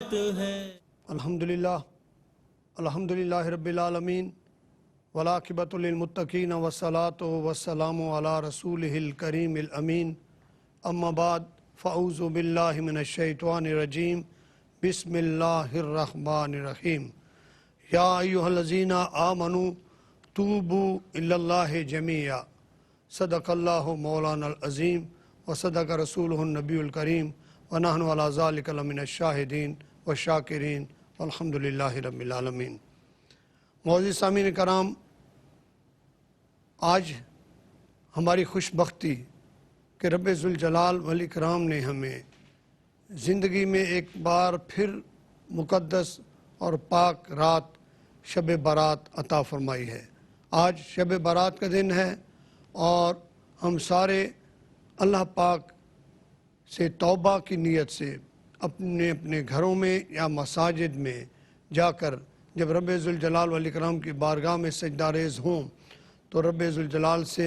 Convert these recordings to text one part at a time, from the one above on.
الحمدللہ رب العالمین والعاقبۃ للمتقین والصلاۃ والسلام علی رسولہ الکریم الامین اما بعد فاعوذ باللہ من الشیطان الرجیم بسم اللہ الرحمن الرحیم یا ایھا الذین آمنوا توبوا الی اللہ جمیعا صدق اللہ مولانا العظیم وصدق رسولہ النبی الکریم ونحن علی ذلک لمن الشاہدین والشاکرین والحمدللہ رب العالمین۔ معزز سامعین کرام، آج ہماری خوش بختی کہ رب ذوالجلال والاکرام نے ہمیں زندگی میں ایک بار پھر مقدس اور پاک رات شب برات عطا فرمائی ہے۔ آج شب برات کا دن ہے اور ہم سارے اللہ پاک سے توبہ کی نیت سے اپنے اپنے گھروں میں یا مساجد میں جا کر جب رب ذوالجلال والاکرام کی بارگاہ میں سجدہ ریز ہوں تو رب ذوالجلال سے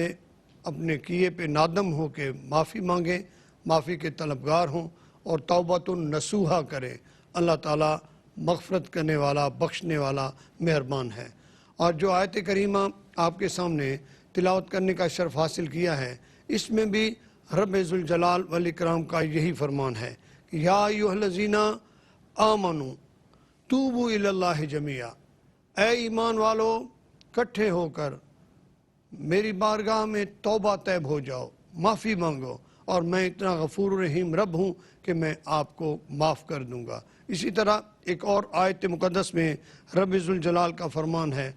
اپنے کیے پہ نادم ہو کے معافی مانگیں، معافی کے طلبگار ہوں اور توبۃ نصوحہ کریں۔ اللہ تعالیٰ مغفرت کرنے والا، بخشنے والا، مہربان ہے۔ اور جو آیت کریمہ آپ کے سامنے تلاوت کرنے کا شرف حاصل کیا ہے، اس میں بھی رب ذوالجلال والاکرام کا یہی فرمان ہے کہ یا ایھا الذین آمنوا توبوا الی اللہ جمیعا، اے ایمان والو کٹھے ہو کر میری بارگاہ میں توبہ طیب ہو جاؤ، معافی مانگو، اور میں اتنا غفور رحیم رب ہوں کہ میں آپ کو معاف کر دوں گا۔ اسی طرح ایک اور آیت مقدس میں رب ذوالجلال کا فرمان ہے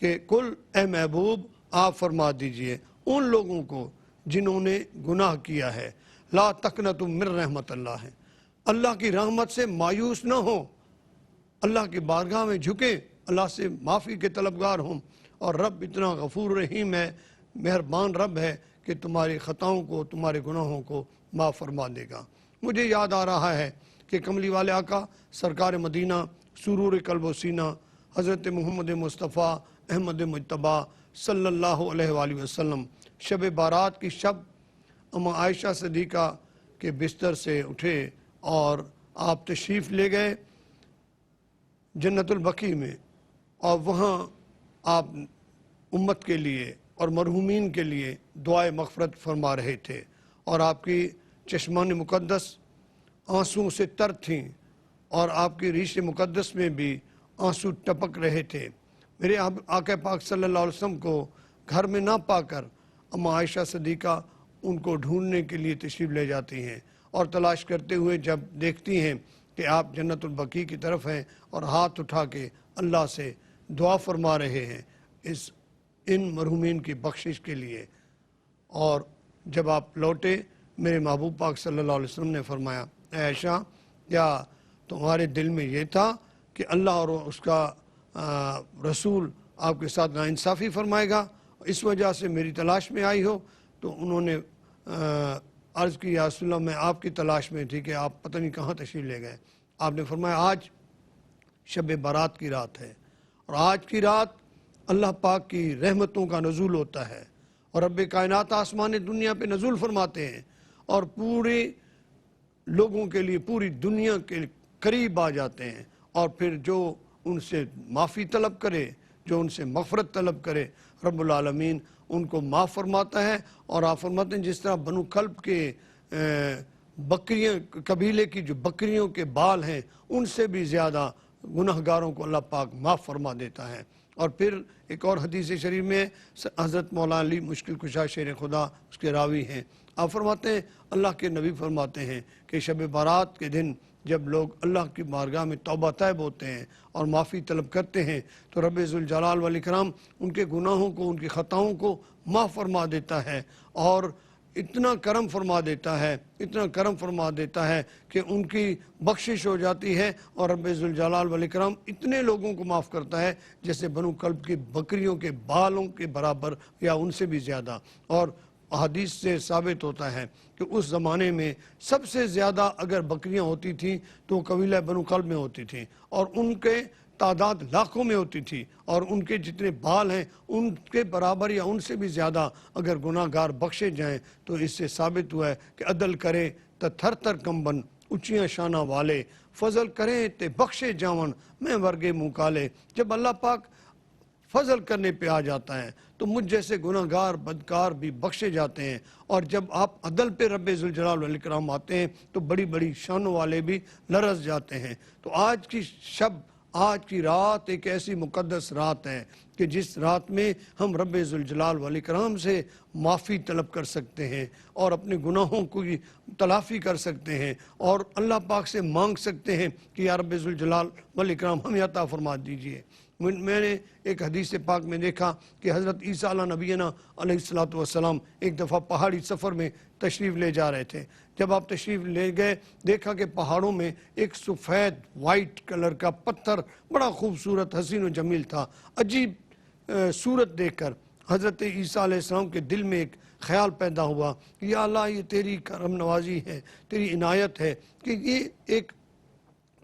کہ کل اے محبوب آپ فرما دیجئے ان لوگوں کو جنہوں نے گناہ کیا ہے، لا تقنطوا من رحمت اللہ، اللہ کی رحمت سے مایوس نہ ہو، اللہ کی بارگاہ میں جھکیں، اللہ سے معافی کے طلبگار ہوں، اور رب اتنا غفور رحیم ہے، مہربان رب ہے کہ تمہاری خطاؤں کو، تمہارے گناہوں کو معاف فرما دے گا۔ مجھے یاد آ رہا ہے کہ کملی والے آقا سرکار مدینہ سرور قلب و سینہ حضرت محمد مصطفیٰ احمد مجتبیٰ صلی اللہ علیہ وآلہ وسلم شب بارات کی شب اماں عائشہ صدیقہ کے بستر سے اٹھے اور آپ تشریف لے گئے جنت البقیع میں، اور وہاں آپ امت کے لیے اور مرحومین کے لیے دعائے مغفرت فرما رہے تھے، اور آپ کی چشمان مقدس آنسوں سے تر تھیں، اور آپ کی ریش مقدس میں بھی آنسو ٹپک رہے تھے۔ میرے آقا پاک صلی اللہ علیہ وسلم کو گھر میں نہ پا کر اماں عائشہ صدیقہ ان کو ڈھونڈنے کے لیے تشریف لے جاتی ہیں، اور تلاش کرتے ہوئے جب دیکھتی ہیں کہ آپ جنت البقیع کی طرف ہیں اور ہاتھ اٹھا کے اللہ سے دعا فرما رہے ہیں ان مرحومین کی بخشش کے لیے، اور جب آپ لوٹے میرے محبوب پاک صلی اللہ علیہ وسلم نے فرمایا، اے عائشہ، کیا تمہارے دل میں یہ تھا کہ اللہ اور اس کا رسول آپ کے ساتھ ناانصافی فرمائے گا، اس وجہ سے میری تلاش میں آئی ہو؟ تو انہوں نے عرض کی، یا رسول اللہ، میں آپ کی تلاش میں تھی کہ آپ پتہ نہیں کہاں تشریف لے گئے۔ آپ نے فرمایا، آج شب برات کی رات ہے، اور آج کی رات اللہ پاک کی رحمتوں کا نزول ہوتا ہے، اور رب کائنات آسمان دنیا پہ نزول فرماتے ہیں، اور پورے لوگوں کے لیے پوری دنیا کے قریب آ جاتے ہیں، اور پھر جو ان سے معافی طلب کرے، جو ان سے مغفرت طلب کرے، رب العالمین ان کو معاف فرماتا ہے۔ اور آپ فرماتے ہیں جس طرح بنو کلب کے بکریاں، قبیلے کی جو بکریوں کے بال ہیں، ان سے بھی زیادہ گناہگاروں کو اللہ پاک معاف فرما دیتا ہے۔ اور پھر ایک اور حدیث شریف میں حضرت مولانا علی مشکل کشا شیر خدا اس کے راوی ہیں، آپ فرماتے ہیں، اللہ کے نبی فرماتے ہیں کہ شب بارات کے دن جب لوگ اللہ کی بارگاہ میں توبہ طیب ہوتے ہیں اور معافی طلب کرتے ہیں تو رب ذوالجلال والاکرام ان کے گناہوں کو، ان کی خطاؤں کو معاف فرما دیتا ہے، اور اتنا کرم فرما دیتا ہے، اتنا کرم فرما دیتا ہے کہ ان کی بخشش ہو جاتی ہے، اور رب ذوالجلال والاکرام اتنے لوگوں کو معاف کرتا ہے جیسے بنو کلب کی بکریوں کے بالوں کے برابر یا ان سے بھی زیادہ۔ اور حدیث سے ثابت ہوتا ہے کہ اس زمانے میں سب سے زیادہ اگر بکریاں ہوتی تھیں تو قبیلہ بنو کلب میں ہوتی تھیں، اور ان کے تعداد لاکھوں میں ہوتی تھی، اور ان کے جتنے بال ہیں ان کے برابر یا ان سے بھی زیادہ اگر گناہ گار بخشے جائیں تو اس سے ثابت ہوا ہے کہ عدل کرے تو تھر تھر کمبن اچیاں شانہ والے فضل کریں تے بخشے جاون میں ورگے منہ کالے۔ جب اللہ پاک فضل کرنے پہ آ جاتا ہے تو مجھ جیسے گناہ گار بدکار بھی بخشے جاتے ہیں، اور جب آپ عدل پہ رب ذوالجلال والاکرام آتے ہیں تو بڑی بڑی شانوں والے بھی لرز جاتے ہیں۔ تو آج کی شب، آج کی رات ایک ایسی مقدس رات ہے کہ جس رات میں ہم رب ذوالجلال والاکرام سے معافی طلب کر سکتے ہیں اور اپنے گناہوں کی تلافی کر سکتے ہیں، اور اللہ پاک سے مانگ سکتے ہیں کہ یا رب ذوالجلال والاکرام ہمیں عطا فرما دیجئے۔ میں نے ایک حدیث پاک میں دیکھا کہ حضرت عیسیٰ علیہ نبینا علیہ السلام ایک دفعہ پہاڑی سفر میں تشریف لے جا رہے تھے۔ جب آپ تشریف لے گئے، دیکھا کہ پہاڑوں میں ایک سفید وائٹ کلر کا پتھر بڑا خوبصورت حسین و جمیل تھا۔ عجیب صورت دیکھ کر حضرت عیسیٰ علیہ السلام کے دل میں ایک خیال پیدا ہوا کہ یا اللہ، یہ تیری کرم نوازی ہے، تیری عنایت ہے کہ یہ ایک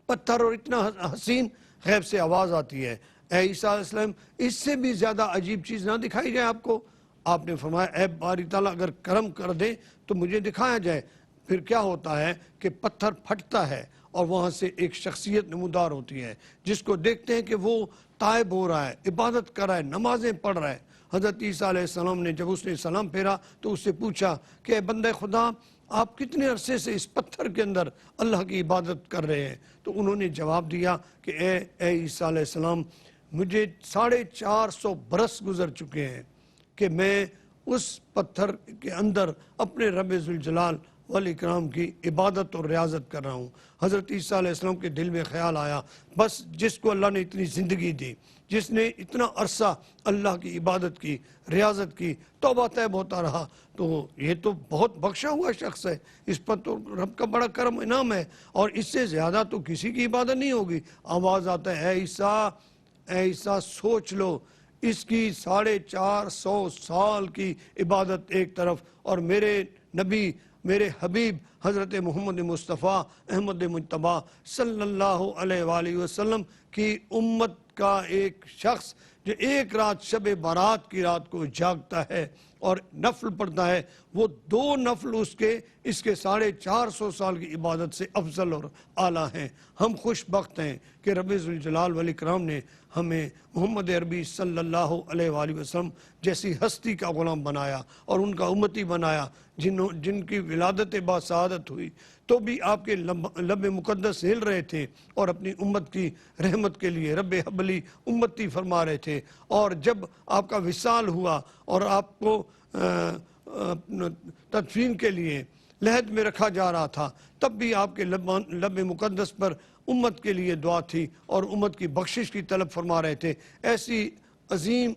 پتھر اور اتنا حسین۔ غیب سے آواز آتی ہے، اے عیسیٰ علیہ السلام، اس سے بھی زیادہ عجیب چیز نہ دکھائی جائے آپ کو؟ آپ نے فرمایا، اے باری تعالیٰ، اگر کرم کر دے تو مجھے دکھایا جائے۔ پھر کیا ہوتا ہے کہ پتھر پھٹتا ہے اور وہاں سے ایک شخصیت نمودار ہوتی ہے جس کو دیکھتے ہیں کہ وہ تائب ہو رہا ہے، عبادت کر رہا ہے، نمازیں پڑھ رہا ہے۔ حضرت عیسیٰ علیہ السلام نے جب اس نے سلام پھیرا تو اس سے پوچھا کہ اے بندہ خدا، آپ کتنے عرصے سے اس پتھر کے اندر اللہ کی عبادت کر رہے ہیں؟ تو انہوں نے جواب دیا کہ اے عیسیٰ علیہ السلام، مجھے 450 برس گزر چکے ہیں کہ میں اس پتھر کے اندر اپنے رب ذوالجلال والاکرام کی عبادت اور ریاضت کر رہا ہوں۔ حضرت عیسیٰ علیہ السلام کے دل میں خیال آیا، بس جس کو اللہ نے اتنی زندگی دی، جس نے اتنا عرصہ اللہ کی عبادت کی، ریاضت کی، توبہ طیب ہوتا رہا، تو یہ تو بہت بخشا ہوا شخص ہے، اس پر تو رب کا بڑا کرم انعام ہے، اور اس سے زیادہ تو کسی کی عبادت نہیں ہوگی۔ آواز آتا ہے، اے عیسیٰ سوچ لو، اس کی 450 سال کی عبادت ایک طرف، اور میرے نبی، میرے حبیب حضرت محمد مصطفیٰ احمد مجتبیٰ صلی اللہ علیہ وآلہ وسلم کی امت کا ایک شخص جو ایک رات شب برات کی رات کو جاگتا ہے اور نفل پڑھتا ہے، وہ 2 نفل اس کے 450 سال کی عبادت سے افضل اور اعلیٰ ہیں۔ ہم خوش بخت ہیں کہ رب ذوالجلال والاکرام نے ہمیں محمد عربی صلی اللہ علیہ وآلہ وسلم جیسی ہستی کا غلام بنایا اور ان کا امتی بنایا، جن کی ولادت باسعادت ہوئی تو بھی آپ کے لب مقدس ہل رہے تھے اور اپنی امت کی رحمت کے لیے رب حبلی امتی فرما رہے تھے، اور جب آپ کا وصال ہوا اور آپ کو تدفین کے لیے لحد میں رکھا جا رہا تھا، تب بھی آپ کے لب مقدس پر امت کے لیے دعا تھی اور امت کی بخشش کی طلب فرما رہے تھے۔ ایسی عظیم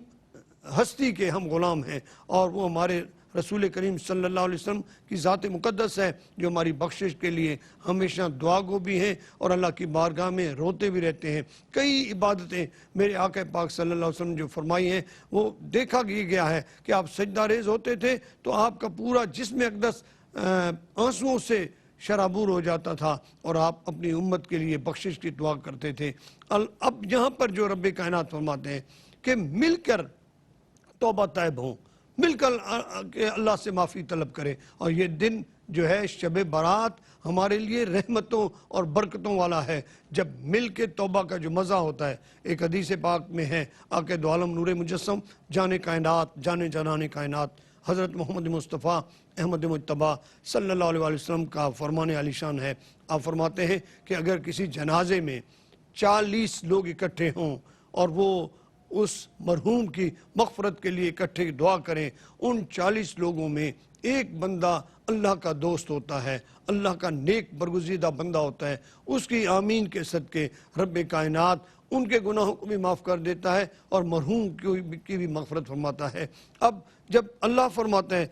ہستی کے ہم غلام ہیں، اور وہ ہمارے رسول کریم صلی اللہ علیہ وسلم کی ذات مقدس ہے جو ہماری بخشش کے لیے ہمیشہ دعا گو بھی ہیں اور اللہ کی بارگاہ میں روتے بھی رہتے ہیں۔ کئی عبادتیں میرے آقا پاک صلی اللہ علیہ وسلم جو فرمائی ہیں، وہ دیکھا گیا ہے کہ آپ سجدہ ریز ہوتے تھے تو آپ کا پورا جسم اقدس آنسوؤں سے شرابور ہو جاتا تھا، اور آپ اپنی امت کے لیے بخشش کی دعا کرتے تھے۔ اب یہاں پر جو رب کائنات فرماتے ہیں کہ مل کر توبہ طیب ہوں، مل کر اللہ سے معافی طلب کرے، اور یہ دن جو ہے شب برات ہمارے لیے رحمتوں اور برکتوں والا ہے، جب مل کے توبہ کا جو مزہ ہوتا ہے۔ ایک حدیث پاک میں ہے، آقا دو عالم نور مجسم جان کائنات، جان جانان کائنات حضرت محمد مصطفیٰ احمد مجتبیٰ صلی اللہ علیہ وسلم کا فرمان علی شان ہے۔ آپ فرماتے ہیں کہ اگر کسی جنازے میں 40 لوگ اکٹھے ہوں اور وہ اس مرحوم کی مغفرت کے لیے اکٹھے دعا کریں، ان 40 لوگوں میں ایک بندہ اللہ کا دوست ہوتا ہے، اللہ کا نیک برگزیدہ بندہ ہوتا ہے، اس کی آمین کے صدقے رب کائنات ان کے گناہوں کو بھی معاف کر دیتا ہے اور مرحوم کی بھی مغفرت فرماتا ہے۔ اب جب اللہ فرماتے ہیں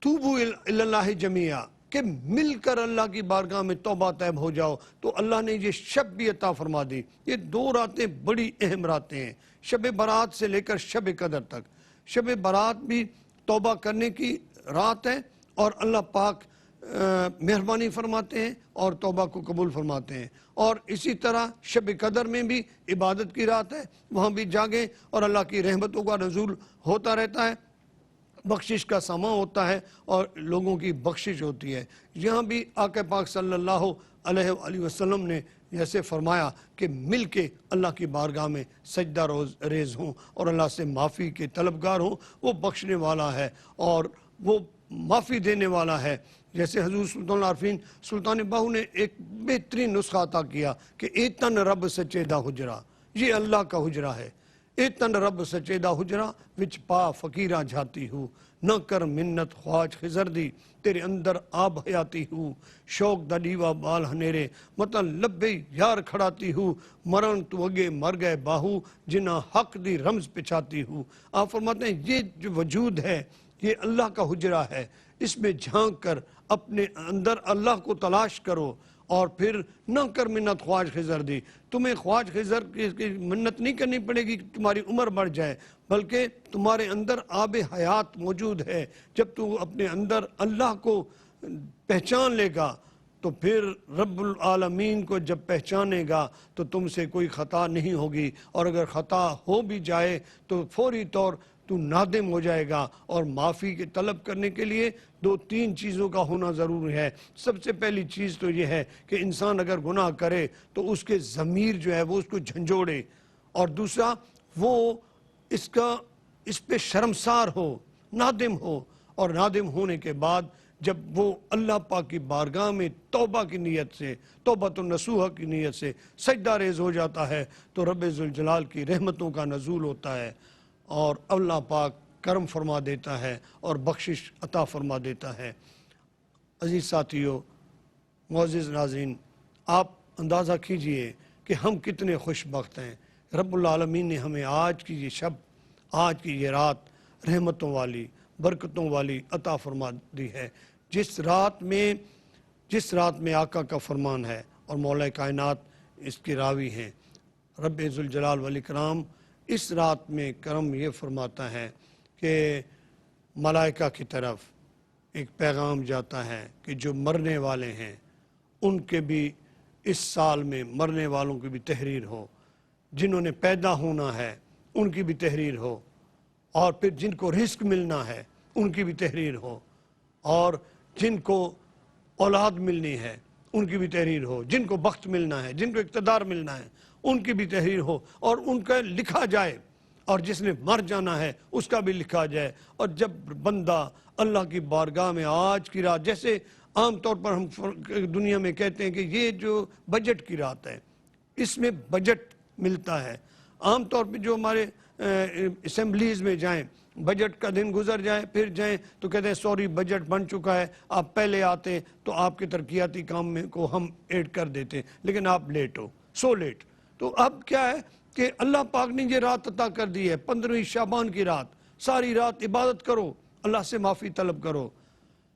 توبو الی اللہ جمیعا، کہ مل کر اللہ کی بارگاہ میں توبہ طیب ہو جاؤ، تو اللہ نے یہ شب بھی عطا فرما دی۔ یہ 2 راتیں بڑی اہم راتیں ہیں، شب برات سے لے کر شب قدر تک۔ شب برات بھی توبہ کرنے کی رات ہے، اور اللہ پاک مہربانی فرماتے ہیں اور توبہ کو قبول فرماتے ہیں، اور اسی طرح شب قدر میں بھی عبادت کی رات ہے، وہاں بھی جاگیں اور اللہ کی رحمتوں کا نزول ہوتا رہتا ہے۔ بخشش کا سامان ہوتا ہے اور لوگوں کی بخشش ہوتی ہے۔ یہاں بھی آقا پاک صلی اللہ علیہ وآلہ وسلم نے جیسے فرمایا کہ مل کے اللہ کی بارگاہ میں سجدہ ریز ہوں اور اللہ سے معافی کے طلبگار ہوں، وہ بخشنے والا ہے اور وہ معافی دینے والا ہے۔ جیسے حضور سلطان العارفین سلطان باہو نے ایک بہترین نسخہ عطا کیا کہ اے تن رب سچیدہ حجرہ، یہ اللہ کا حجرہ ہے۔ اے تن رب سچیدہ حجرہ وچ پا فقیرہ جھاتی ہوں، نہ کر منت خواج خزر دی، تیرے اندر آب حیاتی ہوں، شوق دا دیوا بال ہنیرے مطلب لبے یار کھڑاتی ہوں، مرن تو اگے مر گئے باہو جنہ حق دی رمز پچھاتی ہوں۔ آپ فرماتے ہیں یہ جو وجود ہے یہ اللہ کا حجرہ ہے، اس میں جھانک کر اپنے اندر اللہ کو تلاش کرو اور پھر نہ کر منت خواج خزر دی۔ تمہیں خواج خزر کی منت نہیں کرنی پڑے گی کہ تمہاری عمر بڑھ جائے، بلکہ تمہارے اندر آب حیات موجود ہے۔ جب تو اپنے اندر اللہ کو پہچان لے گا تو پھر رب العالمین کو جب پہچانے گا تو تم سے کوئی خطا نہیں ہوگی، اور اگر خطا ہو بھی جائے تو فوری طور تو نادم ہو جائے گا۔ اور معافی کے طلب کرنے کے لیے دو تین چیزوں کا ہونا ضروری ہے۔ سب سے پہلی چیز تو یہ ہے کہ انسان اگر گناہ کرے تو اس کے ضمیر جو ہے وہ اس کو جھنجھوڑے، اور دوسرا وہ اس پہ شرمسار ہو، نادم ہو، اور نادم ہونے کے بعد جب وہ اللہ پاک کی بارگاہ میں توبہ کی نیت سے، توبۃ النصوح کی نیت سے سجدہ ریز ہو جاتا ہے تو رب ذوالجلال کی رحمتوں کا نزول ہوتا ہے اور اللہ پاک کرم فرما دیتا ہے اور بخشش عطا فرما دیتا ہے۔ عزیز ساتھیو، معزز ناظرین، آپ اندازہ کیجئے کہ ہم کتنے خوش بخت ہیں۔ رب العالمین نے ہمیں آج کی یہ شب، آج کی یہ رات رحمتوں والی، برکتوں والی عطا فرما دی ہے، جس رات میں آقا کا فرمان ہے اور مولا کائنات اس کی راوی ہیں۔ رب ذوالجلال والاکرام اس رات میں کرم یہ فرماتا ہے کہ ملائکہ کی طرف ایک پیغام جاتا ہے کہ جو مرنے والے ہیں ان کے بھی اس سال میں مرنے والوں کی بھی تحریر ہو، جنہوں نے پیدا ہونا ہے ان کی بھی تحریر ہو، اور پھر جن کو رزق ملنا ہے ان کی بھی تحریر ہو، اور جن کو اولاد ملنی ہے ان کی بھی تحریر ہو، جن کو بخت ملنا ہے، جن کو اقتدار ملنا ہے ان کی بھی تحریر ہو، اور ان کا لکھا جائے، اور جس نے مر جانا ہے اس کا بھی لکھا جائے۔ اور جب بندہ اللہ کی بارگاہ میں آج کی رات، جیسے عام طور پر ہم دنیا میں کہتے ہیں کہ یہ جو بجٹ کی رات ہے، اس میں بجٹ ملتا ہے۔ عام طور پہ جو ہمارے اسمبلیز میں جائیں، بجٹ کا دن گزر جائے پھر جائیں تو کہتے ہیں سوری بجٹ بن چکا ہے، آپ پہلے آتے تو آپ کے ترقیاتی کام میں کو ہم ایڈ کر دیتے، لیکن آپ لیٹ ہو، سو لیٹ۔ تو اب کیا ہے کہ اللہ پاک نے یہ رات عطا کر دی ہے، 15 شعبان کی رات، ساری رات عبادت کرو، اللہ سے معافی طلب کرو،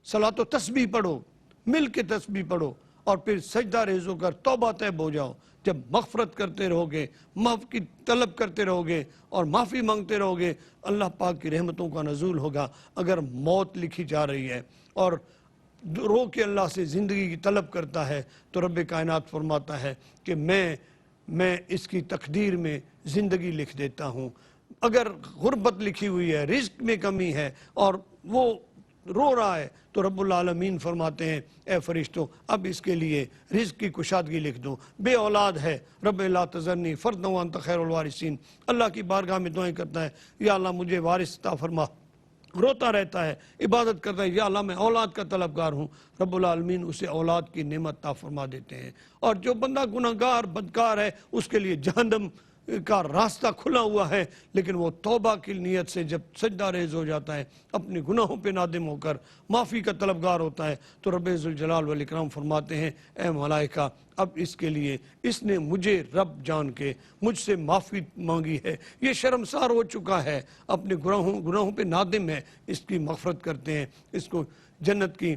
صلاۃ و تسبیح پڑھو، مل کے تسبیح پڑھو، اور پھر سجدہ ریز ہو کر توبہ طیب ہو جاؤ۔ جب مغفرت کرتے رہو گے، معاف کی طلب کرتے رہو گے اور معافی مانگتے رہو گے، اللہ پاک کی رحمتوں کا نزول ہوگا۔ اگر موت لکھی جا رہی ہے اور رو کے اللہ سے زندگی کی طلب کرتا ہے تو رب کائنات فرماتا ہے کہ میں اس کی تقدیر میں زندگی لکھ دیتا ہوں۔ اگر غربت لکھی ہوئی ہے، رزق میں کمی ہے اور وہ رو رہا ہے تو رب العالمین فرماتے ہیں اے فرشتوں اب اس کے لیے رزق کی کشادگی لکھ دو۔ بے اولاد ہے، رب لا تذرنی فردا وانت خیر الوارثین، اللہ کی بارگاہ میں دعائیں کرتا ہے یا اللہ مجھے وارث عطا فرما، روتا رہتا ہے، عبادت کرتا ہے یا اللہ میں اولاد کا طلبگار ہوں، رب العالمین اسے اولاد کی نعمت عطا فرما دیتے ہیں۔ اور جو بندہ گناہگار بدکار ہے اس کے لیے جہنم کا راستہ کھلا ہوا ہے، لیکن وہ توبہ کی نیت سے جب سجدہ ریز ہو جاتا ہے، اپنے گناہوں پہ نادم ہو کر معافی کا طلبگار ہوتا ہے، تو رب ذوالجلال والاکرام فرماتے ہیں اے ملائکہ اب اس کے لیے اس نے مجھے رب جان کے مجھ سے معافی مانگی ہے، یہ شرمسار ہو چکا ہے، اپنے گناہوں پہ نادم ہے، اس کی مغفرت کرتے ہیں، اس کو جنت کی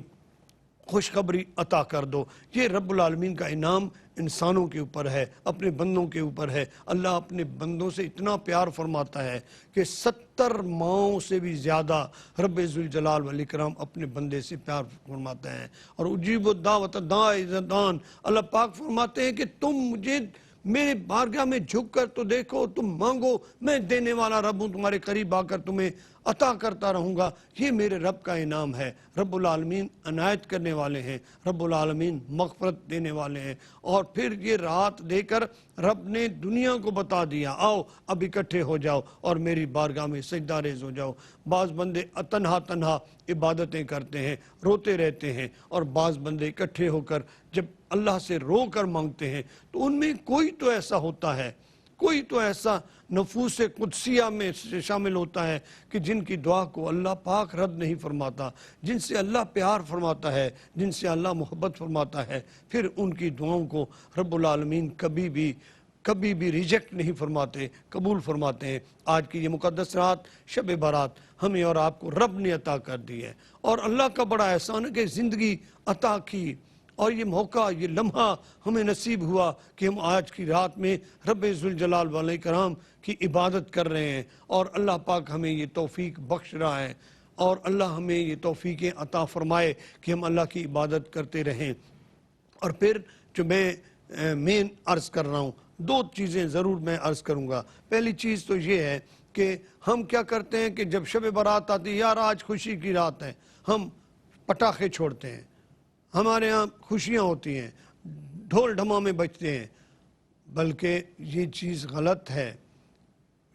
خوشخبری عطا کر دو۔ یہ رب العالمین کا انعام انسانوں کے اوپر ہے، اپنے بندوں کے اوپر ہے۔ اللہ اپنے بندوں سے اتنا پیار فرماتا ہے کہ 70 ماؤں سے بھی زیادہ رب ذوالجلال والاکرام اپنے بندے سے پیار فرماتا ہے۔ اور اجیب الدعوۃ الداعی اذا دعان، اللہ پاک فرماتے ہیں کہ تم مجھے میرے بارگاہ میں جھک کر تو دیکھو، تم مانگو، میں دینے والا رب ہوں، تمہارے قریب آ کر تمہیں عطا کرتا رہوں گا، یہ میرے رب کا انعام ہے۔ رب العالمین عنایت کرنے والے ہیں، رب العالمین مغفرت دینے والے ہیں۔ اور پھر یہ رات دے کر رب نے دنیا کو بتا دیا، آؤ اب اکٹھے ہو جاؤ اور میری بارگاہ میں سجدہ ریز ہو جاؤ۔ بعض بندے تنہا تنہا عبادتیں کرتے ہیں، روتے رہتے ہیں، اور بعض بندے اکٹھے ہو کر جب اللہ سے رو کر مانگتے ہیں تو ان میں کوئی تو ایسا ہوتا ہے، کوئی تو ایسا نفوس قدسیہ میں شامل ہوتا ہے کہ جن کی دعا کو اللہ پاک رد نہیں فرماتا، جن سے اللہ پیار فرماتا ہے، جن سے اللہ محبت فرماتا ہے، پھر ان کی دعاؤں کو رب العالمین کبھی بھی ریجیکٹ نہیں فرماتے، قبول فرماتے ہیں۔ آج کی یہ مقدس رات شب برات ہمیں اور آپ کو رب نے عطا کر دی ہے، اور اللہ کا بڑا احسان ہے کہ زندگی عطا کی، اور یہ موقع، یہ لمحہ ہمیں نصیب ہوا کہ ہم آج کی رات میں رب ذوالجلال والاکرام کی عبادت کر رہے ہیں، اور اللہ پاک ہمیں یہ توفیق بخش رہا ہے، اور اللہ ہمیں یہ توفیقیں عطا فرمائے کہ ہم اللہ کی عبادت کرتے رہیں۔ اور پھر جو میں مین عرض کر رہا ہوں، دو چیزیں ضرور میں عرض کروں گا۔ پہلی چیز تو یہ ہے کہ ہم کیا کرتے ہیں کہ جب شب برات آتی ہے، یار آج خوشی کی رات ہے، ہم پٹاخے چھوڑتے ہیں، ہمارے ہاں خوشیاں ہوتی ہیں، ڈھول ڈھمامے بجتے ہیں، بلکہ یہ چیز غلط ہے۔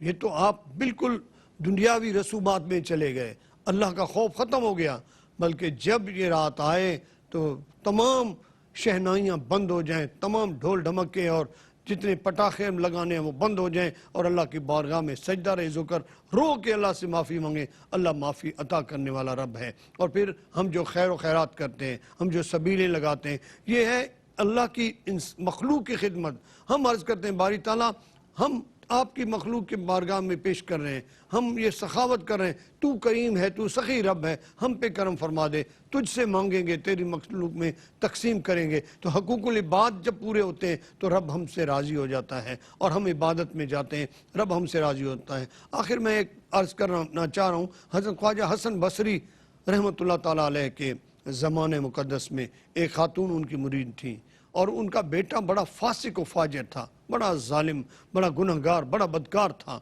یہ تو آپ بالکل دنیاوی رسومات میں چلے گئے، اللہ کا خوف ختم ہو گیا۔ بلکہ جب یہ رات آئے تو تمام شہنائیاں بند ہو جائیں، تمام ڈھول ڈھمکے اور جتنے پٹاخے ہم لگانے ہیں وہ بند ہو جائیں، اور اللہ کی بارگاہ میں سجدہ ریز ہو کر رو کے اللہ سے معافی مانگیں۔ اللہ معافی عطا کرنے والا رب ہے۔ اور پھر ہم جو خیر و خیرات کرتے ہیں، ہم جو سبیلیں لگاتے ہیں، یہ ہے اللہ کی مخلوق کی خدمت۔ ہم عرض کرتے ہیں باری تعالیٰ، ہم آپ کی مخلوق کے بارگاہ میں پیش کر رہے ہیں، ہم یہ سخاوت کر رہے ہیں، تو کریم ہے، تو سخی رب ہے، ہم پہ کرم فرما دے، تجھ سے مانگیں گے، تیری مخلوق میں تقسیم کریں گے، تو حقوق العباد جب پورے ہوتے ہیں تو رب ہم سے راضی ہو جاتا ہے، اور ہم عبادت میں جاتے ہیں، رب ہم سے راضی ہوتا ہے۔ آخر میں ایک عرض کرنا چاہ رہا ہوں، حضرت خواجہ حسن بصری رحمۃ اللہ تعالیٰ علیہ کے زمانے مقدس میں ایک خاتون ان کی مرید تھیں، اور ان کا بیٹا بڑا فاسق و فاجر تھا، بڑا ظالم، بڑا گنہگار، بڑا بدکار تھا۔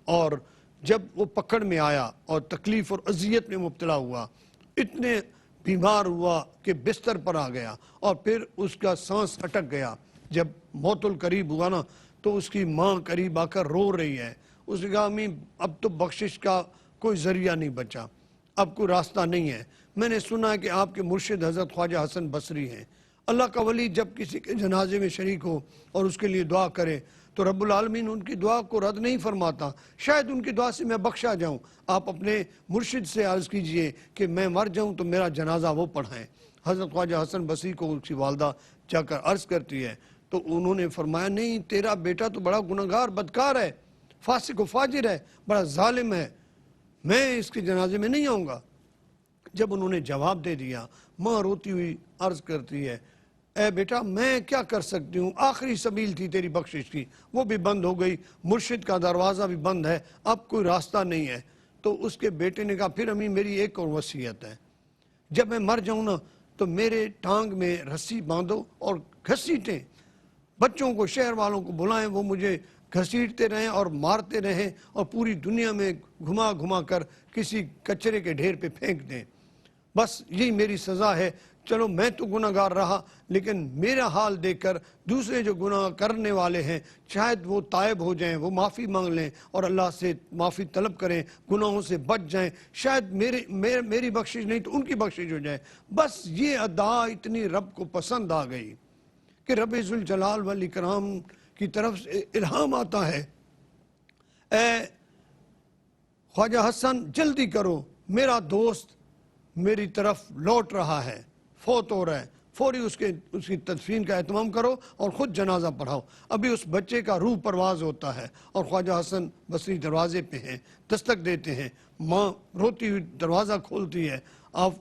اور جب وہ پکڑ میں آیا اور تکلیف اور اذیت میں مبتلا ہوا، اتنے بیمار ہوا کہ بستر پر آ گیا، اور پھر اس کا سانس اٹک گیا۔ جب موت القریب ہوا نا تو اس کی ماں قریب آ کر رو رہی ہے۔ اس نے کہا امی اب تو بخشش کا کوئی ذریعہ نہیں بچا، اب کوئی راستہ نہیں ہے۔ میں نے سنا ہے کہ آپ کے مرشد حضرت خواجہ حسن بصری ہیں۔ اللہ کا ولی جب کسی کے جنازے میں شریک ہو اور اس کے لیے دعا کرے تو رب العالمین ان کی دعا کو رد نہیں فرماتا، شاید ان کی دعا سے میں بخشا جاؤں۔ آپ اپنے مرشد سے عرض کیجئے کہ میں مر جاؤں تو میرا جنازہ وہ پڑھائیں۔ حضرت خواجہ حسن بصری کو اس کی والدہ جا کر عرض کرتی ہے تو انہوں نے فرمایا نہیں، تیرا بیٹا تو بڑا گنہگار بدکار ہے، فاسق و فاجر ہے، بڑا ظالم ہے، میں اس کے جنازے میں نہیں آؤں گا۔ جب انہوں نے جواب دے دیا، ماں روتی ہوئی عرض کرتی ہے اے بیٹا میں کیا کر سکتی ہوں، آخری سبیل تھی تیری بخشش کی، وہ بھی بند ہو گئی، مرشد کا دروازہ بھی بند ہے، اب کوئی راستہ نہیں ہے۔ تو اس کے بیٹے نے کہا پھر امی میری ایک اور وصیت ہے، جب میں مر جاؤں نا تو میرے ٹانگ میں رسی باندھو اور گھسیٹیں، بچوں کو شہر والوں کو بلائیں، وہ مجھے گھسیٹتے رہیں اور مارتے رہیں اور پوری دنیا میں گھما گھما کر کسی کچرے کے ڈھیر پہ پھینک دیں، بس یہی میری سزا ہے۔ چلو میں تو گناہ گار رہا، لیکن میرا حال دیکھ کر دوسرے جو گناہ کرنے والے ہیں شاید وہ تائب ہو جائیں، وہ معافی مانگ لیں اور اللہ سے معافی طلب کریں، گناہوں سے بچ جائیں، شاید میری بخشش نہیں تو ان کی بخشش ہو جائے۔ بس یہ ادا اتنی رب کو پسند آ گئی کہ رب ذوالجلال والاکرام کی طرف سے الہام آتا ہے، اے خواجہ حسن جلدی کرو، میرا دوست میری طرف لوٹ رہا ہے، فوت ہو رہا ہے، فوری اس کی تدفین کا اہتمام کرو اور خود جنازہ پڑھاؤ۔ ابھی اس بچے کا روح پرواز ہوتا ہے اور خواجہ حسن بصری دروازے پہ ہیں، دستک دیتے ہیں، ماں روتی ہوئی دروازہ کھولتی ہے، آپ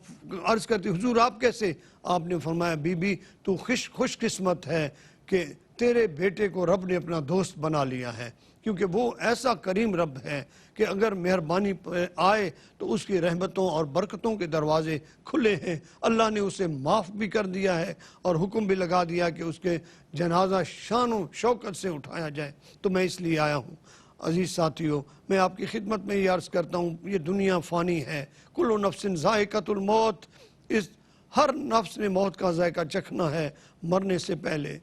عرض کرتی حضور آپ کیسے؟ آپ نے فرمایا بی بی تو خوش قسمت ہے کہ تیرے بیٹے کو رب نے اپنا دوست بنا لیا ہے، کیونکہ وہ ایسا کریم رب ہے کہ اگر مہربانی آئے تو اس کی رحمتوں اور برکتوں کے دروازے کھلے ہیں۔ اللہ نے اسے معاف بھی کر دیا ہے اور حکم بھی لگا دیا کہ اس کے جنازہ شان و شوکت سے اٹھایا جائے، تو میں اس لیے آیا ہوں۔ عزیز ساتھیوں، میں آپ کی خدمت میں یہ عرض کرتا ہوں، یہ دنیا فانی ہے، کل نفس ذائقۃ الموت، اس ہر نفس نے موت کا ذائقہ چکھنا ہے۔ مرنے سے پہلے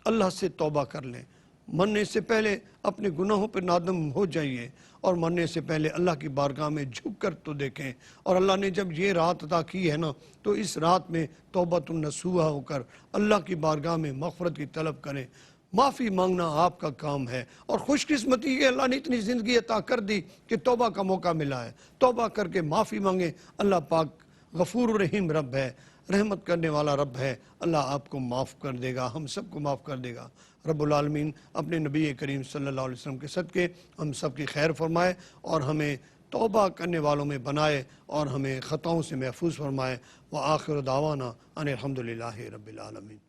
اللہ سے توبہ کر لیں، مرنے سے پہلے اپنے گناہوں پر نادم ہو جائیے، اور مرنے سے پہلے اللہ کی بارگاہ میں جھک کر تو دیکھیں۔ اور اللہ نے جب یہ رات عطا کی ہے نا، تو اس رات میں توبۃ النصوحہ ہو کر اللہ کی بارگاہ میں مغفرت کی طلب کریں۔ معافی مانگنا آپ کا کام ہے، اور خوش قسمتی یہ اللہ نے اتنی زندگی عطا کر دی کہ توبہ کا موقع ملا ہے۔ توبہ کر کے معافی مانگیں، اللہ پاک غفور الرحیم رب ہے، رحمت کرنے والا رب ہے، اللہ آپ کو معاف کر دے گا، ہم سب کو معاف کر دے گا۔ رب العالمین اپنے نبی کریم صلی اللہ علیہ وسلم کے صدقے ہم سب کی خیر فرمائے، اور ہمیں توبہ کرنے والوں میں بنائے، اور ہمیں خطاؤں سے محفوظ فرمائے۔ وآخر دعوانا ان الحمدللہ رب العالمین۔